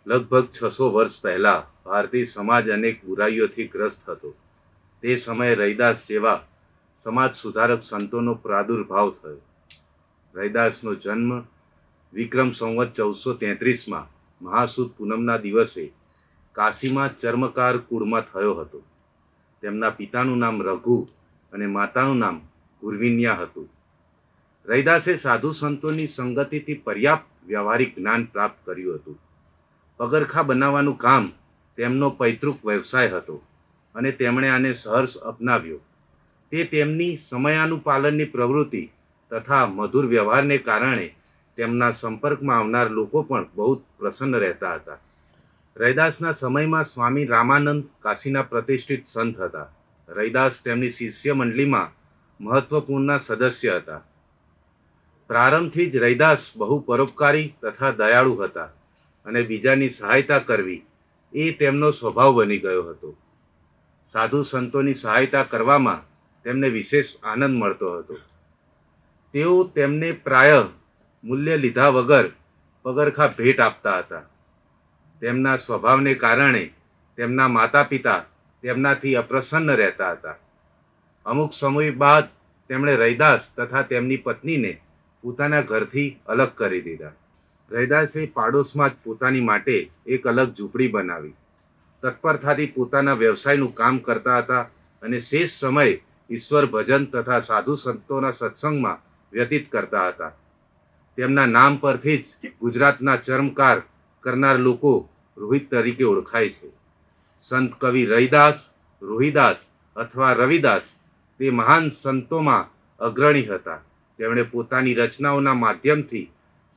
लगभग 600 वर्ष पहला भारतीय समाज अनेक बुराईओथी ग्रस्त हतो। ते समये रैदास जेवा समाज सुधारक संतोनो प्रादुर्भाव थयो। रैदासनो जन्म विक्रम संवत 1433 में महासुद पूनमना दिवसे काशीमां चर्मकार कुळमां थयो हतो। તેમના પિતાનું નામ રઘુ અને માતાનું નામ ગુરવિન્યા હતું। રૈદાસે સાધુ સંતોની સંગતિથી પર્યાપ્ત વ્યવહારિક જ્ઞાન પ્રાપ્ત કર્યું હતું। પગરખા બનાવવાનું કામ તેમનો પૈતૃક વ્યવસાય હતો અને તેમણે આને સહર્ષ અપનાવ્યો। તે તેમની સમયાનુપાલનની પ્રવૃત્તિ તથા મધુર વ્યવહારને કારણે તેમના સંપર્કમાં આવનાર લોકો પણ બહુ પ્રસન્ન રહેતા હતા। રૈદાસના સમયમાં સ્વામી રામાનંદ કાશીના પ્રતિષ્ઠિત સંત હતા। રૈદાસ તેમની શિષ્ય મંડળીમાં મહત્વપૂર્ણ સદસ્ય હતા। પ્રારંભથી જ રૈદાસ બહુ પરોપકારી તથા દયાળુ હતા અને બીજાની સહાયતા કરવી એ તેમનો સ્વભાવ બની ગયો હતો। સાધુ સંતોની સહાયતા કરવામાં તેમને વિશેષ આનંદ મળતો હતો। તેઓ તેમને પ્રાય મૂલ્ય લીધા વગર પગરખા ભેટ આપતા હતા। તેમના સ્વભાવને કારણે તેમના માતા પિતા તેમનાથી અપ્રસન્ન રહેતા હતા। અમુક સમય બાદ તેમણે રૈદાસ તથા તેમની પત્નીને પોતાના ઘરથી અલગ કરી દીધા। રૈદાસે પાડોશમાં જ પોતાની માટે એક અલગ ઝૂંપડી બનાવી। તત્પરતાથી પોતાના વ્યવસાયનું કામ કરતા હતા અને શેષ સમય ઈશ્વર ભજન તથા સાધુ સંતોના સત્સંગમાં વ્યતીત કરતા હતા। તેમના નામ પરથી જ ગુજરાતના ચર્મકાર करनार लोको रोहित तरीके ओळखाय छे। संत कवि रैदास, रोहिदास अथवा रविदास ते महान संतोमां अग्रणी हता। जेमणे पोतानी रचनाओना माध्यमथी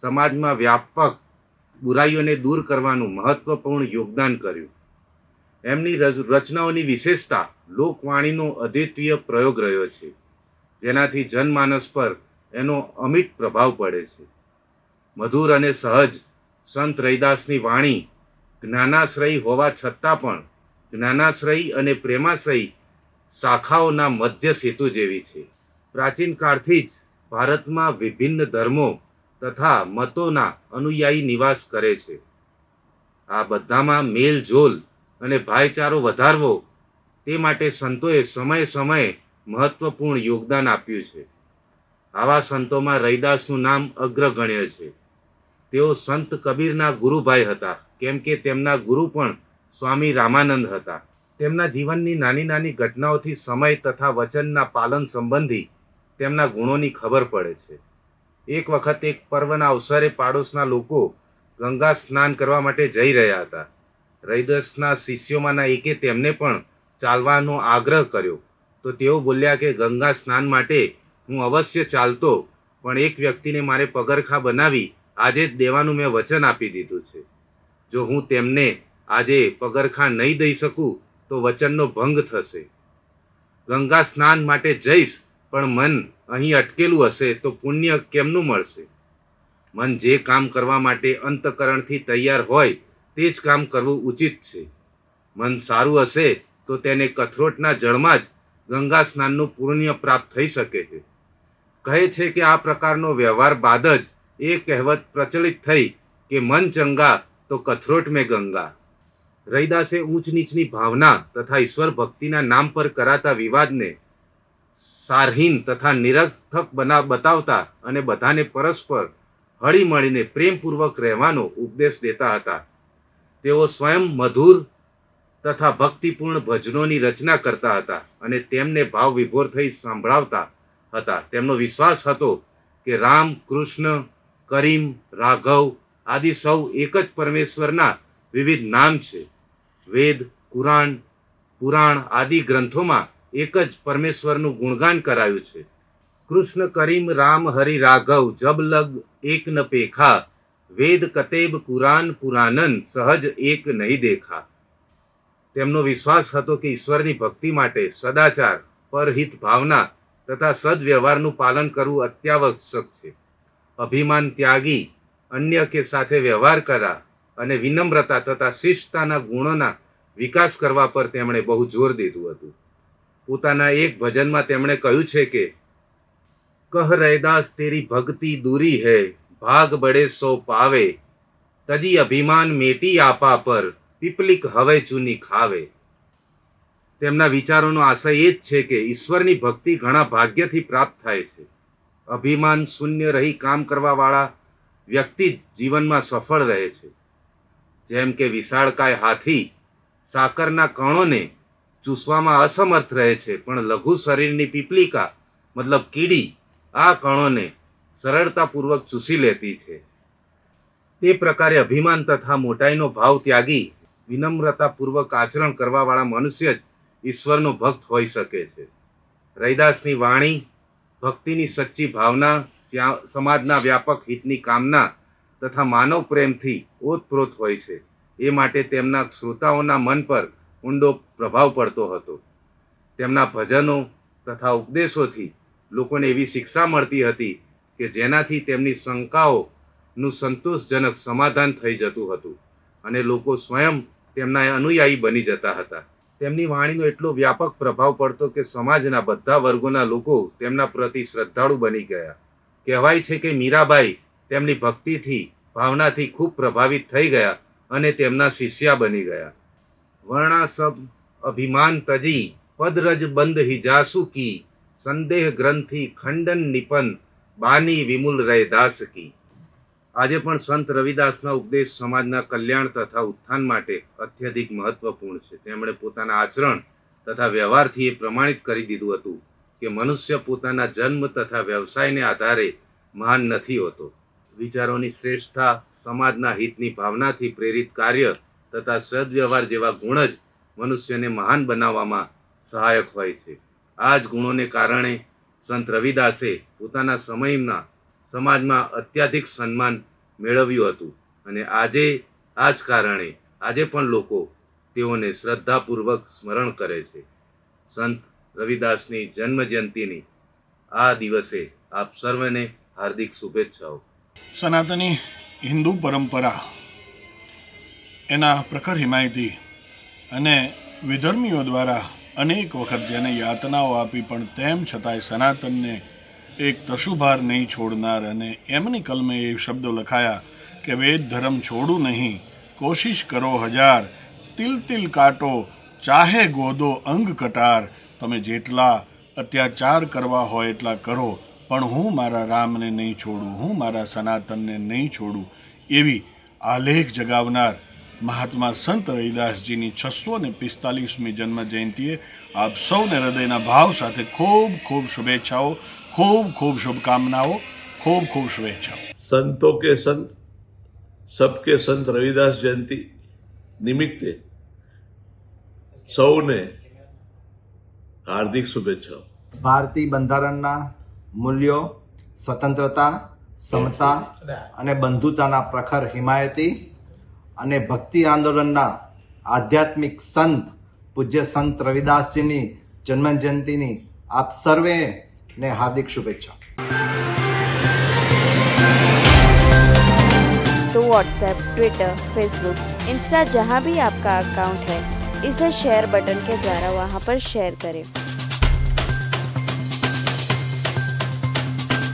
समाजमां व्यापक बुराईओने दूर करवानुं महत्वपूर्ण योगदान कर्युं। एमनी रचनाओनी विशेषता लोकवाणीनो अद्वितीय प्रयोग रह्यो छे, जेनाथी जनमानस पर एनो अमिट प्रभाव पड़े छे। मधुर अने सहज संत रैदासनी वाणी ज्ञानाश्रयी होवा छतां पण ज्ञानाश्रयी अने प्रेमाश्रयी शाखाओना मध्य सेतु जेवी छे। प्राचीन काळथी ज भारतमां विभिन्न धर्मो तथा मतोना अनुयायी निवास करे छे। आ बधामां मेलजोल अने भाईचारो वधारवो ते माटे संतोए समय समये महत्वपूर्ण योगदान आप्युं छे। आवा संतोमां रैदासनुं नाम अग्रगण्य छे। तेओ संत कबीरना गुरुभाई हता, केम के तेमना गुरु पण स्वामी रामानंद हता। तेमना जीवननी नानी नानी घटनाओथी समय तथा वचनना पालन संबंधी तेमना गुणोनी खबर पड़े छे। एक वखत एक पर्वना अवसरे पाड़ोशना लोको गंगा स्नान करवा माटे जई रह्या हता। रैदासना शिष्योमांना एके तेमने पण चालवानो आग्रह कर्यो तो तेओ बोल्या के गंगा स्नान माटे हूँ अवश्य चालतो, पण एक व्यक्तिने मारे पगरखा बनावी आजे ज देवानुं मैं वचन आपी दीधुं छे। जो हूँ तेमने आजे पगरखा नहीं दई सकूँ तो वचननो भंग थशे। गंगा स्नान माटे जईश पण मन अहीं अटकेलुं हशे तो पुण्य केमनुं मळशे। मन जे काम करवा माटे अंतकरणथी तैयार होय ते ज काम करवुं उचित छे। मन सारुं हशे तो तेने कथरोटना जळमां ज गंगा स्नाननुं पुण्य प्राप्त थई शके छे। कहे छे के आ प्रकारनो व्यवहार बाद ज ये कहेवत प्रचलित थई कि मन चंगा तो कथरोट में गंगा। रैदासे ऊंच नीचनी भावना तथा ईश्वर भक्तिना नाम पर कराता विवाद ने सारहीन तथा निरर्थक बतावता अने बधाने परस्पर हળી મળીને प्रेमपूर्वक રહેવાનો उपदेश देता हता। तेओ स्वयं मधुर तथा भक्तिपूर्ण भजनोनी रचना करता हता अने तेमने भाव विभोर थई सांभळावता हता। तेमनो विश्वास हतो कि राम, कृष्ण, करीम, राघव आदि सौ एक ज परमेश्वरना विविध नाम छे। वेद, कुरान, पुराण आदि ग्रंथोमां एक ज परमेश्वरनुं गुणगान करायुं छे। कृष्ण, करीम, राम, हरि, राघव जब लग एक न पेखा, वेद कतेब कुरान पुरानन सहज एक नहीं देखा। तेमनो विश्वास हतो कि ईश्वरनी भक्ति माटे सदाचार, परहित भावना तथा सद्व्यवहारनुं पालन करवुं अत्यावश्यक छे। अभिमान त्यागी अन्य के साथे व्यवहार करा अने विनम्रता तथा शिष्टताना गुणोना विकास करवा पर तेमणे बहु जोर दीधुं हतुं। पोताना एक भजनमां तेमणे कह्युं छे के कह रैदास तेरी भक्ति दूरी है, भाग बड़े सो पावे, તજી અભિમાન મેટી આપા પર પીપલિક હવે ચૂની ખાવે. તેમના વિચારોનો આશય એ જ છે કે ઈશ્વરની ભક્તિ ઘણા ભાગ્યથી પ્રાપ્ત થાય છે. અભિમાન શૂન્ય રહી કામ કરવાવાળા વ્યક્તિ જ જીવનમાં સફળ રહે છે. જેમ કે વિશાળકાય હાથી સાકરના કણોને ચૂસવામાં અસમર્થ રહે છે, પણ લઘુ શરીરની પીપલિકા મતલબ કીડી આ કણોને સરળતાપૂર્વક ચૂસી લેતી છે. તે પ્રકારે અભિમાન તથા મોટાઈનો ભાવ ત્યાગી વિનમ્રતાપૂર્વક આચરણ કરવાવાળા મનુષ્ય જ ઈશ્વરનો ભક્ત હોઈ શકે છે. રૈદાસની વાણી ભક્તિની સચ્ચી ભાવના, સમાજના વ્યાપક હિતની કામના તથા માનવ પ્રેમથી ઓતપ્રોત હોય છે. એ માટે તેમના શ્રોતાઓના મન પર ઊંડો પ્રભાવ પડતો હતો. તેમના ભજનો તથા ઉપદેશોથી લોકોને એવી શિક્ષા મળતી હતી કે જેનાથી તેમની શંકાઓનું સંતોષજનક સમાધાન થઈ જતું હતું અને લોકો સ્વયં તેમના અનુયાયી બની જતા હતા. તેમની વાણીનો એટલો વ્યાપક પ્રભાવ પડતો કે સમાજના બધા વર્ગોના લોકો તેમના પ્રતિ શ્રદ્ધાળુ બની ગયા. કહેવાય છે કે મીરાબાઈ તેમની ભક્તિથી, ભાવનાથી ખૂબ પ્રભાવિત થઈ ગયા અને તેમના શિષ્યા બની ગયા. વર્ણાસબ અભિમાન તજી પદરજ બંધ હિજાસુ કી, સંદેહ ગ્રંથિ ખંડન નિપન બાની વિમુલ રૈદાસ કી. આજે પણ સંત રવિદાસના ઉપદેશ સમાજના કલ્યાણ તથા ઉત્થાન માટે અત્યધિક મહત્વપૂર્ણ છે. તેમણે પોતાના આચરણ તથા વ્યવહારથી એ પ્રમાણિત કરી દીધું હતું કે મનુષ્ય પોતાના જન્મ તથા વ્યવસાયને આધારે મહાન નથી હોતો. વિચારોની શ્રેષ્ઠતા, સમાજના હિતની ભાવનાથી પ્રેરિત કાર્ય તથા સદવ્યવહાર જેવા ગુણ જ મનુષ્યને મહાન બનાવવામાં સહાયક હોય છે. આ જ ગુણોને કારણે સંત રવિદાસે પોતાના સમયના સમાજમાં અત્યાધિક સન્માન મેળવ્યું હતું અને આજે આ જ કારણે આજે પણ લોકો તેઓને શ્રદ્ધાપૂર્વક સ્મરણ કરે છે. સંત રવિદાસની જન્મજયંતિની આ દિવસે આપ સર્વને હાર્દિક શુભેચ્છાઓ. સનાતની હિન્દુ પરંપરા એના પ્રખર હિમાયતી અને વિધર્મીઓ દ્વારા અનેક વખત જેને યાતનાઓ આપી પણ તેમ છતાંય સનાતનને એક તશુભાર નહીં છોડનાર અને એમની કલમે એ શબ્દો લખાયા કે વેદ ધર્મ છોડું નહીં, કોશિશ કરો હજાર, તિલ તિલ કાટો ચાહે ગોદો અંગ કટાર. તમે જેટલા અત્યાચાર કરવા હોય એટલા કરો, પણ હું મારા રામને નહીં છોડું, હું મારા સનાતનને નહીં છોડું. એવી આલેખ જગાવનાર મહાત્મા સંત રવિદાસજીની 645મી જન્મ જયંતિએ આપ સૌને હૃદયના ભાવ સાથે ખૂબ ખૂબ શુભેચ્છાઓ, खूब खूब शुभकामनाओं, खूब खूब शुभेच्छाओं. संतों के संत, सबके संत रविदास जयंती निमित्ते સૌને હાર્દિક શુભેચ્છાઓ. ભારતીય બંધારણના મૂલ્યો, સ્વતંત્રતા, સમતા અને બંધુતાના પ્રખર હિમાયતી અને ભક્તિ આંદોલનના આધ્યાત્મિક સંત પૂજ્ય સંત રવિદાસજીની જન્મજયંતિની આપ સર્વે ने हार्दिक शुभेच्छा. तो व्हाट्सएप, ट्विटर, फेसबुक, इंस्टा जहाँ भी आपका अकाउंट है, इसे शेयर बटन के द्वारा वहाँ पर शेयर करें.